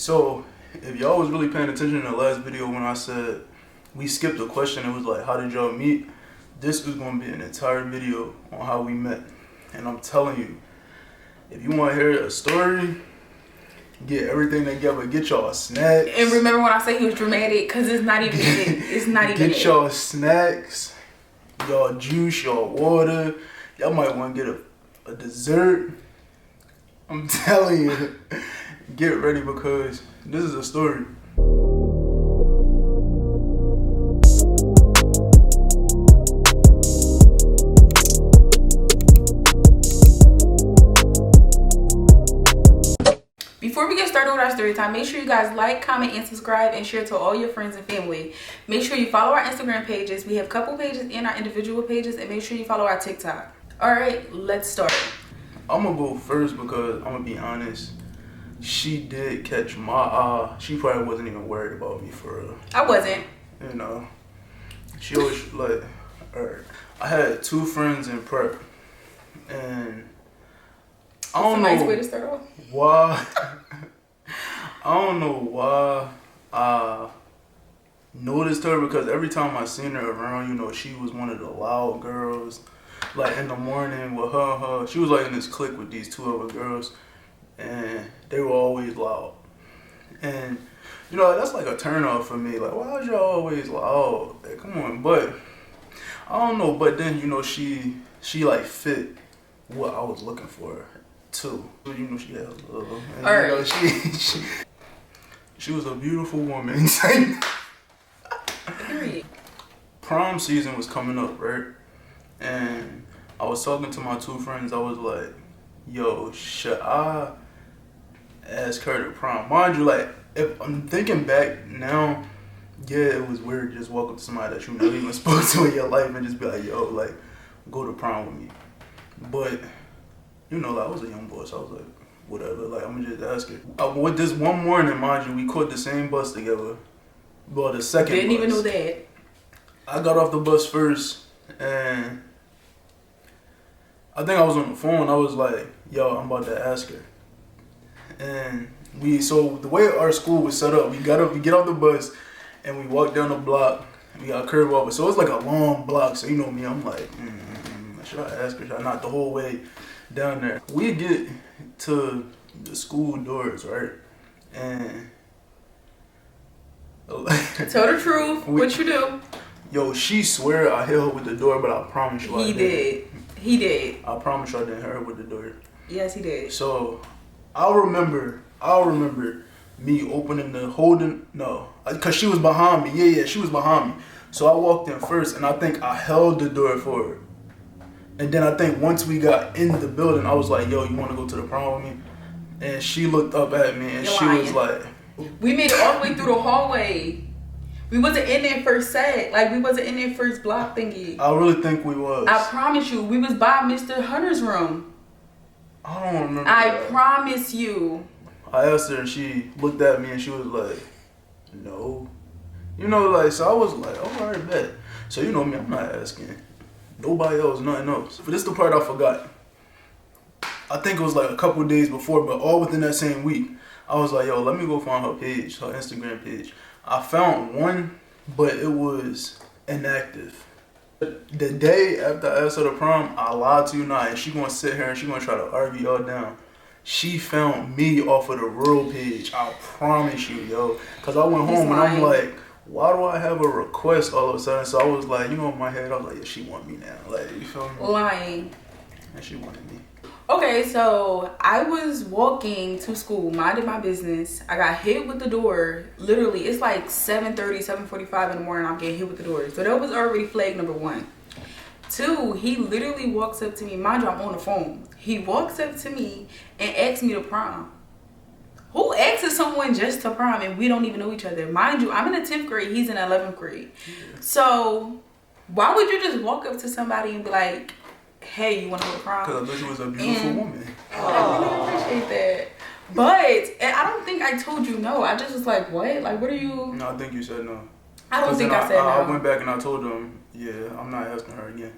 So, if y'all was really paying attention in the last video when I said we skipped a question, it was like, how did y'all meet? This is going to be an entire video on how we met. And I'm telling you, if you want to hear a story, get everything together, get y'all snacks. And remember when I say he was dramatic, because it's not even it. It's not even Get y'all snacks, y'all juice, y'all water. Y'all might want to get a dessert. I'm telling you, get ready because this is a story. Before we get started with our story time, make sure you guys like, comment, and subscribe, and share to all your friends and family. Make sure you follow our Instagram pages. We have a couple pages and our individual pages, and make sure you follow our TikTok. All right, let's start. I'm gonna go first because I'm gonna be honest. She did catch my eye. She probably wasn't even worried about me for real. I wasn't. You know, she always like, alright. I had two friends in prep, and I don't know. That's a nice way to start off. Why? I don't know why I noticed her, because every time I seen her around, you know, she was one of the loud girls. Like in the morning with her, she was like in this clique with these two other girls, and they were always loud. And you know, that's like a turn off for me. Like, why is y'all always loud? Like, come on. But I don't know. But then, you know, she like fit what I was looking for too. You know, she had a little, and, you know, she was a beautiful woman. Prom season was coming up, right? And I was talking to my two friends. I was like, yo, should I ask her to prom? Mind you, like, if I'm thinking back now, yeah, it was weird to just walk up to somebody that you never even spoke to in your life and just be like, yo, like, go to prom with me. But, you know, like, I was a young boy, so I was like, whatever, like, I'm gonna just ask her. With this one morning, mind you, we caught the same bus together. Well, the second Didn't bus. even know that. I got off the bus first, and I think I was on the phone. I was like, yo, I'm about to ask her. And so the way our school was set up, we get off the bus, and we walk down the block. We got a curve over. So it's like a long block. So you know me, I'm like, should I ask her? Should I not the whole way down there? We get to the school doors, right? And tell the truth. What you do? Yo, she swear I hit her with the door, but I promise you I did. He did. I promise you I didn't hit her with the door. Yes, he did. So I'll remember me because she was behind me. Yeah, she was behind me. So I walked in first, and I think I held the door for her. And then I think once we got in the building, I was like, yo, you want to go to the prom with me? And she looked up at me, and she was like... We made it all the way through the hallway. We wasn't in that first set. Like, we wasn't in that first block thingy. I really think we was. I promise you. We was by Mr. Hunter's room. I don't remember I that. promise you. I asked her, and she looked at me, and she was like, no. You know, like, so I was like, all right, bet. So, you know me, I'm not asking nobody else, nothing else. But this is the part I forgot. I think it was like a couple of days before, but all within that same week. I was like, yo, let me go find her page, her Instagram page. I found one, but it was inactive. The day after I asked her to prom, I lied to you now, and she gonna sit here and she gonna try to argue y'all down. She found me off of the real page. I promise you, yo. Cause I went home and I'm like, why do I have a request all of a sudden? So I was like, you know, in my head, I was like, yeah, she want me now. Like, you feel me? Lying. And she wanted me. Okay, so I was walking to school, minding my business. I got hit with the door. Literally, it's like 7:30, 7:45 in the morning. I'm getting hit with the door. So that was already flag number 1. 2, he literally walks up to me. Mind you, I'm on the phone. He walks up to me and asks me to prom. Who asks someone just to prom and we don't even know each other? Mind you, I'm in the 10th grade. He's in 11th grade. Yeah. So why would you just walk up to somebody and be like, hey, you want to go to prom? Because I thought she was a beautiful woman. I really appreciate that. But I don't think I told you no. I just was like, what? Like, what are you? No, I think you said no. I don't think I said no. I went back and I told him, yeah, I'm not asking her again.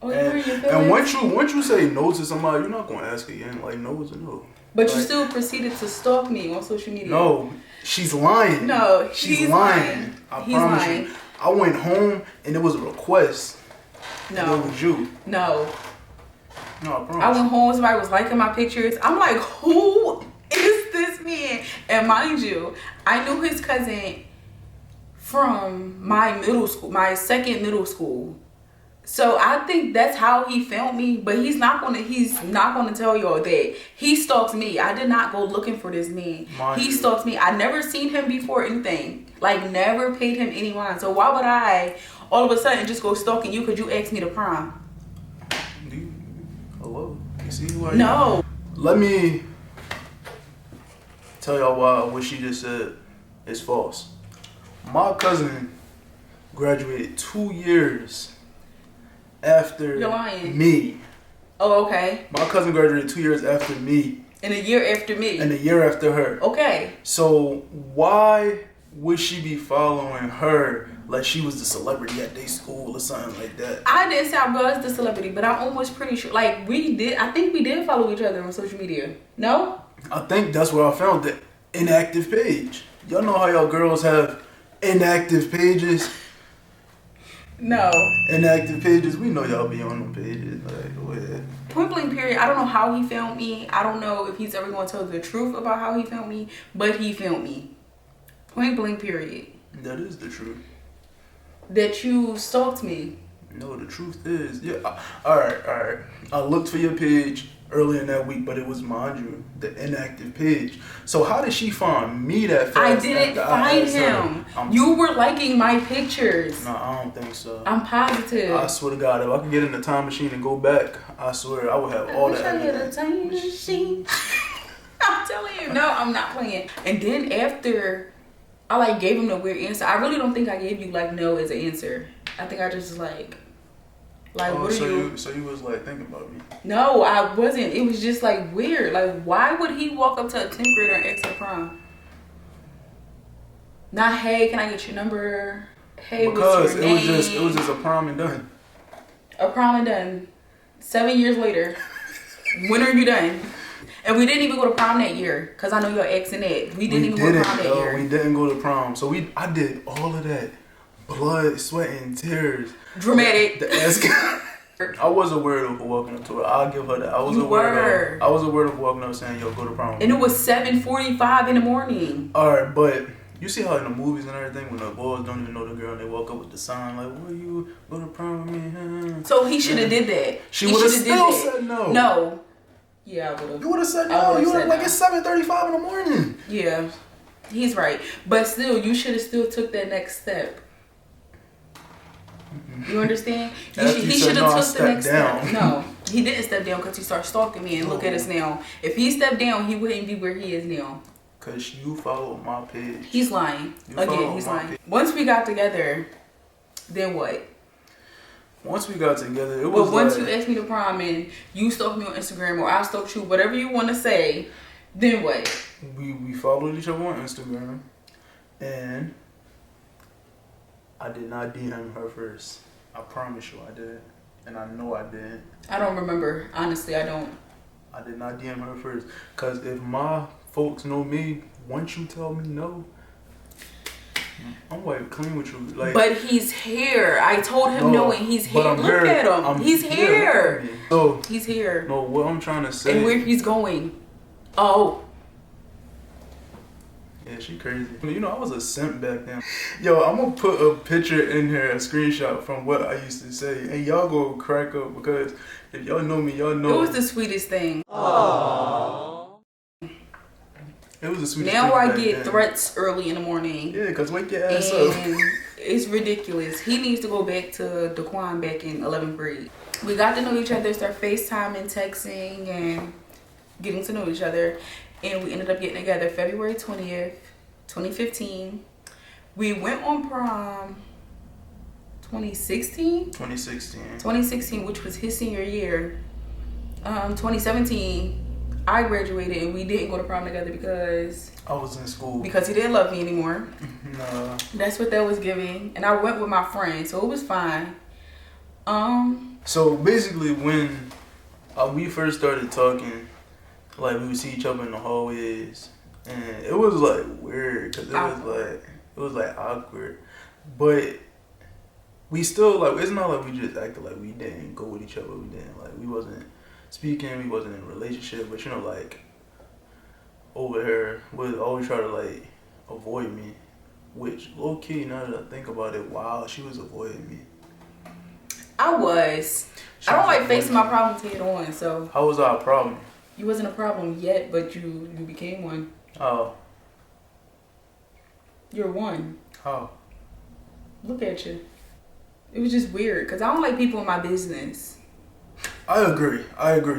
Oh, and once you say no to somebody, you're not going to ask again. Like, no is a no. But you still proceeded to stalk me on social media. No, she's lying. No, she's lying. I promise you. I went home and it was a request. No. And it was you. No. No, I promise. I went home, somebody was liking my pictures. I'm like, who is this man? And mind you, I knew his cousin from my second middle school. So I think that's how he found me, but he's not gonna tell y'all that he stalks me. I did not go looking for this man. He stalks me. I never seen him before anything. Like, never paid him any mind. So why would I all of a sudden just go stalking you? Could you ask me to prom? Hello? You see who I am? No. Let me tell y'all why what she just said is false. My cousin graduated 2 years after me. Oh, okay. My cousin graduated 2 years after me. And a year after me. And a year after her. Okay. So why would she be following her like she was the celebrity at their school or something like that? I didn't say I was the celebrity, but I'm almost pretty sure. Like, I think we did follow each other on social media. No? I think that's where I found the inactive page. Y'all know how y'all girls have inactive pages? No. Inactive pages, we know y'all be on them pages. Like, go ahead. Point blank period, I don't know how he found me. I don't know if he's ever going to tell the truth about how he found me, but he found me. Point blank period. That is the truth. That you stalked me. No, the truth is, yeah. Alright. I looked for your page earlier in that week, but it was, mind you, the inactive page. So how did she find me that fast? I didn't find him. You were liking my pictures. No, I don't think so. I'm positive. I swear to God, if I could get in the time machine and go back, I swear I would have all that evidence. Time machine. I'm telling you, no, I'm not playing. And then after I gave him the weird answer, I really don't think I gave you no as an answer. I think I just what are you? So you was thinking about me? No, I wasn't. It was just weird. Why would he walk up to a 10th grader and ask her prom? Not, hey, can I get your number? Hey, what's your name? Because it was just a prom and done. A prom and done. 7 years later. When are you done? And we didn't even go to prom that year, because I know you're exing that. We didn't go to prom that year. We didn't go to prom. So I did all of that. Blood, sweat, and tears. Dramatic. I was a weirdo for walking up to her. I'll give her that. I was a weirdo. I was a weirdo for walking up saying, yo, go to prom. And it was 7:45 in the morning. Alright, but you see how in the movies and everything, when the boys don't even know the girl and they walk up with the sign, will you go to prom with me? So he should have did that. She would have still said no. No. Yeah, I would have. You would have said no. You would have it's 7:35 in the morning. Yeah, he's right. But still, you should have still took that next step. You understand? He should have took the next step. No, he didn't step down because he started stalking me. And look at us now. If he stepped down, he wouldn't be where he is now. Because you followed my page. He's lying. Again, he's lying. Once we got together, then what? Once we got together, it was once you asked me to prom and you stalked me on Instagram or I stalked you, whatever you want to say, then what? We followed each other on Instagram, and I did not DM her first. I promise you I did. And I know I didn't. I don't remember. Honestly, I don't. I did not DM her first. Because if my folks know me, once you tell me no, I'm clean with you. But he's here. I told him no, and he's here. Look at him. He's here. So he's here. No, what I'm trying to say. And where he's going. Oh. Yeah, she crazy. You know, I was a simp back then. Yo, I'm gonna put a picture in here, a screenshot from what I used to say, and y'all go crack up because if y'all know me, y'all know. It was the sweetest thing. Aww. It was the sweetest thing. Now I get threats early in the morning. Yeah, because wake your ass up. It's ridiculous. He needs to go back to Daquan back in 11th grade. We got to know each other, start FaceTime and texting and getting to know each other. And we ended up getting together February 20th, 2015. We went on prom 2016? 2016, which was his senior year. 2017, I graduated and we didn't go to prom together because I was in school. Because he didn't love me anymore. No. That's what that was giving. And I went with my friend, so it was fine. So basically when we first started talking, like we would see each other in the hallways, and it was like weird because it was like awkward, but we still like it's not like we just acted like we didn't go with each other. We didn't like we wasn't speaking. We wasn't in a relationship, but you know like over here would always try to like avoid me, which low key now that I think about it, wow, she was avoiding me. I don't like facing my problems head on, so. How was our problem? You wasn't a problem yet, but you became one. Oh. You're one. How? Look at you. It was just weird, because I don't like people in my business. I agree.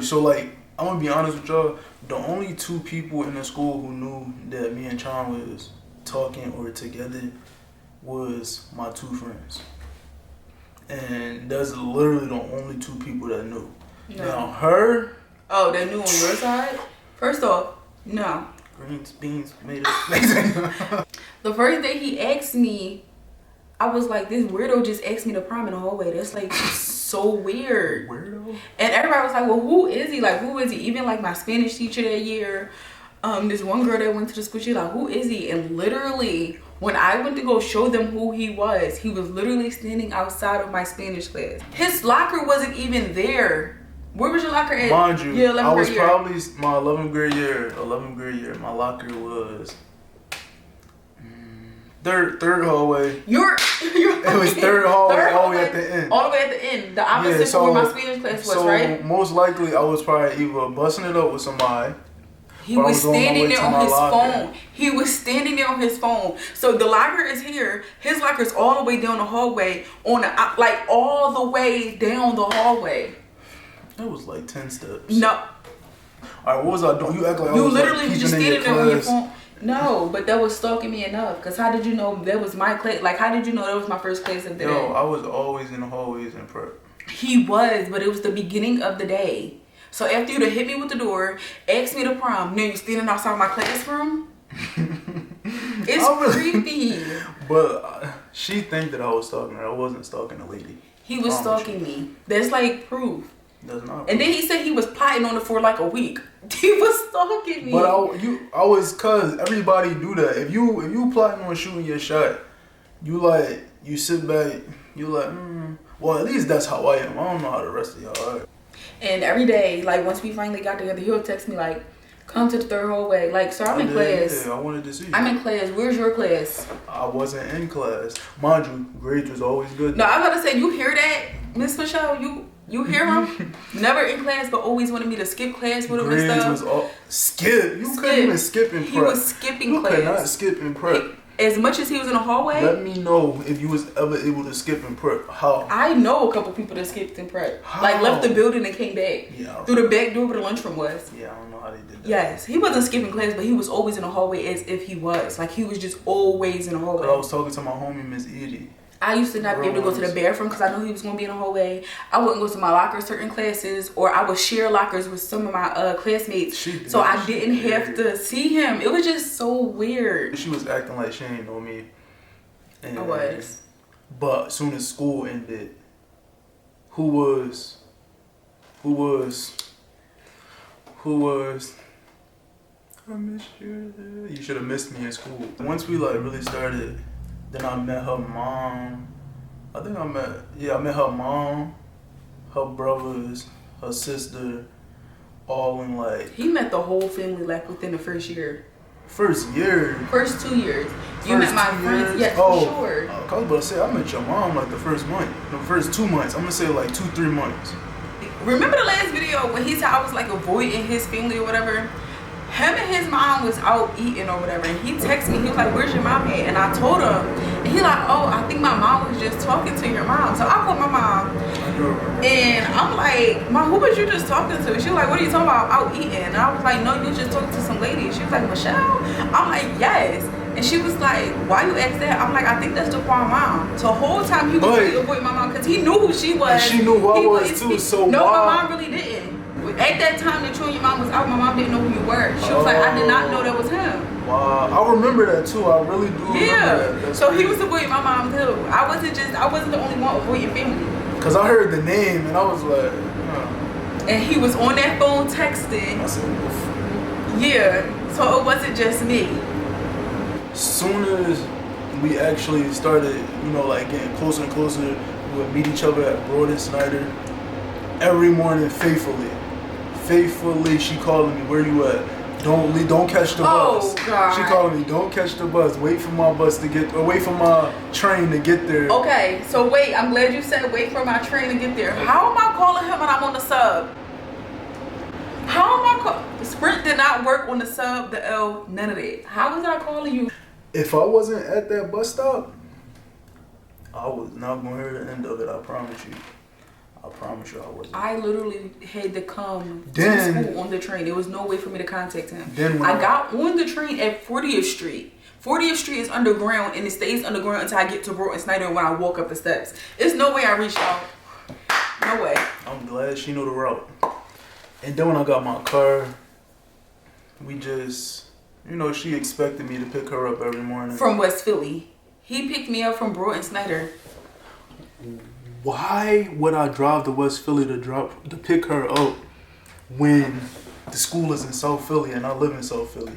So, like, I'm going to be honest with y'all. The only two people in the school who knew that me and Chon was talking or together was my two friends. And that's literally the only two people that knew. No. Now, her... Oh, that knew on your side? First off, no. Greens, beans, tomatoes. The first day he asked me, I was like, this weirdo just asked me to prom in the hallway. That's like so weird. Weirdo? And everybody was like, well, who is he? Like, who is he? Even like my Spanish teacher that year, this one girl that went to the school, she was like, who is he? And literally, when I went to go show them who he was literally standing outside of my Spanish class. His locker wasn't even there. Where was your locker at? Mind you, yeah, I was probably my 11th grade year. My locker was third hallway. It was third hallway all the way at the end. All the way at the end. The opposite from where my Spanish class was, right? Most likely I was probably either busting it up with somebody. He was standing there on his phone. He was standing there on his phone. So the locker is here. His locker is all the way down the hallway. Like all the way down the hallway. That was like 10 steps. No. Alright, what was I doing? You act like I was literally like just standing there on your phone. No, but that was stalking me enough. Because how did you know that was my class? Like, how did you know that was my first class of the day? I was always in the hallways in prep. He was, but it was the beginning of the day. So after you'd have hit me with the door, asked me to prom, now you standing outside my classroom? It's creepy. But she think that I was stalking her. I wasn't stalking a lady. He was stalking me. That's like proof. That's not. And then he said he was plotting on it for like a week. He was stalking me. But I was, cause everybody do that. If you plotting on shooting your shot, you sit back, you like, well, at least that's how I am. I don't know how the rest of y'all are. And every day, like once we finally got together, he'll text me like, come to the third hallway. Like, sir, I'm in class. Yeah, I wanted to see you. I'm in class. Where's your class? I wasn't in class. Mind you, grades was always good. No, I was about to say, you hear that, Miss Michelle? You hear him? Never in class, but always wanted me to skip class with him and stuff. Grades was all skip. You couldn't even skip in prep. He was skipping class. You could not skip in prep. As much as he was in the hallway. Let me know if you was ever able to skip in prep. How? I know a couple people that skipped in prep. How? Like left the building and came back. Yeah. Through the back door where the lunchroom was. Yeah, I don't know how they did that. Yes, he wasn't skipping class, but he was always in the hallway as if he was. Like he was just always in the hallway. I was talking to my homie Miss Edie. I used to not be able to go to the bathroom because I knew he was going to be in the hallway. I wouldn't go to my locker certain classes, or I would share lockers with some of my classmates. So I didn't have to see him. It was just so weird. She was acting like she ain't know me. And, I was. But as soon as school ended, who was? I missed you. You should have missed me in school. Once we like really started, then I met her mom. I met her mom, her brothers, her sister, all in like. He met the whole family like within the first year. First year? First 2 years. You met my friends? Yes, for sure. I was about to say, I met your mom like the first month. The first 2 months. I'm going to say like 2-3 months. Remember the last video when he said I was like avoiding his family or whatever? Him and his mom was out eating or whatever, and he texted me. He was like, where's your mom at? And I told him, and he like, oh, I think my mom was just talking to your mom. So I called my mom, and I'm like, Mom, who was you just talking to? She was like, what are you talking about? I'm out eating. And I was like, no, you just talking to some lady. She was like, Michelle? I'm like, yes. And she was like, why you ask that? I'm like, I think that's Daquan mom. So the whole time he was really avoiding my mom because he knew who she was. And she knew who I was too, so no, my mom really didn't. At that time that you and your mom was out, my mom didn't know who you were. She was like, I did not know that was him. Wow, I remember that too. I really do remember that. So he was avoiding my mom too. I wasn't the only one avoiding family. Cause I heard the name and I was like, And he was on that phone texting. I said, Yeah, so it wasn't just me. Soon as we actually started, you know, like getting closer and closer, we would meet each other at Broad and Snyder every morning faithfully. Faithfully, she calling me, where you at? Don't leave, don't catch the bus. Oh, God. She calling me, don't catch the bus. Wait for my bus to get, or wait for my train to get there. Okay, so wait, I'm glad you said wait for my train to get there. How am I calling him when I'm on the sub? How am I calling? The Sprint did not work on the sub, the L, none of that. How was I calling you? If I wasn't at that bus stop, I was not going to hear the end of it, I promise you. I promise you I wasn't. I literally had to come Then- to school on the train. There was no way for me to contact him. Then when I I- got on the train at 40th Street. 40th Street is underground and it stays underground until I get to Broad and Snyder when I walk up the steps. There's no way I reached out. No way. I'm glad she knew the route. And then when I got my car, we just, you know, she expected me to pick her up every morning. From West Philly. He picked me up from Broad and Snyder. Why would I drive to West Philly to pick her up when the school is in South Philly and I live in South Philly?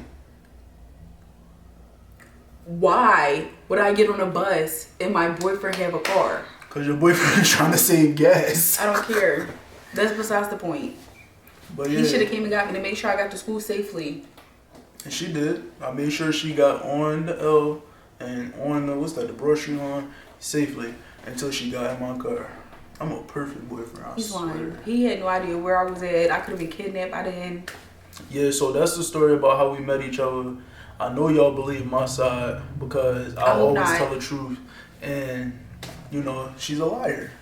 Why would I get on a bus and my boyfriend have a car? Because your boyfriend is trying to save gas. I don't care. That's besides the point. But yeah, He should have came and got me to make sure I got to school safely. and she did. I made sure she got on the L and on the, the Broad Street line safely until she got in my car. I'm a perfect boyfriend, I He's swear. lying. He had no idea where I was at. I could have been kidnapped by then. Yeah, so that's the story about how we met each other. I know y'all believe my side because I hope always not. tell the truth. And, you know, she's a liar.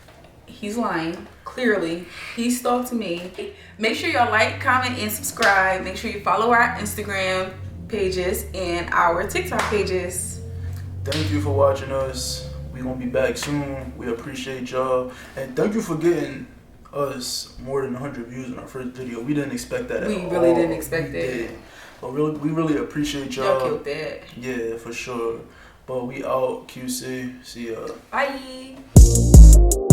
He's lying. Clearly. He stalked me. Make sure y'all like, comment, and subscribe. Make sure you follow our Instagram pages and our TikTok pages. Thank you for watching us. We're going to be back soon. We appreciate y'all. And thank you for getting us more than 100 views in our first video. We didn't expect that at all. We really didn't expect We that. did. But we really appreciate Y'all y'all. killed that. Yeah, for sure. But we out, QC. See ya. Bye.